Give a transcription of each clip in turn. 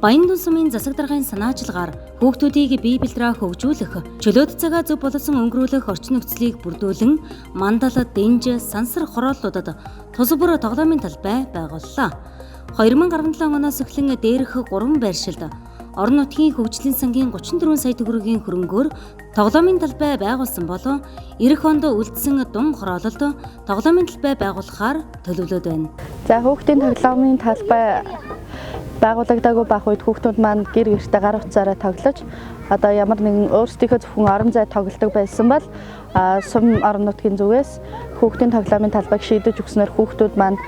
Баян сумын засаг даргын санаачилгаар хүүхдүүдийг бие бэлтраа хөгжүүлэх, чөлөөт цагаа зөв болсон өнгөрүүлэх орчин нөхцөлийг бүрдүүлэн мандал, дэнж, сансар хорооллуудад тус бүр тоглоомын талбай байгууллаа. 2017 оноос эхлэн дээрх 3 байршилд орон нутгийн хөгжлийн сангийн 34 сая төгрөгийн хөрөнгөөр тоглоомын талбай байгуулсан болон эх онд үлдсэн дун хороололд тоглоомын талбай байгуулахаар төлөвлөд байна. За хүүхдийн тоглоомын талбай байгуулагдаагүй байх үед хүүхдүүд маань гэр гэртээ гар утсаараа тоглож одоо ямар нэгэн өөрсдийнхөө зөвхөн орон зай тоглодог байсан бол сум орон нутгийн зүгээс хүүхдийн тоглоомын талбайг шийдэж өгснөөр хүүхдүүд маань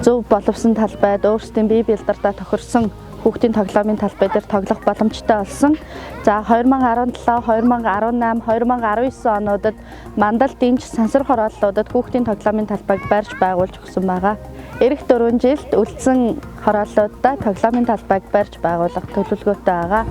зөв боловсон талбайд өөрсдийн бие бэлдэртээ тохирсон хүүхдийн тоглоомын талбай дээр тоглох боломжтой болсон. За 2017, 2018, 2019 онуудад мандал, дэнж, сансар хорооллуудад хүүхдийн тоглоомын талбайг барьж байгуулж өгсөн байгаа. Эх 4 жилд үлдсэн хорооллуудаа тоглоомын талбайг барьж байгуулах төлөвлөгөөтэй байгаа.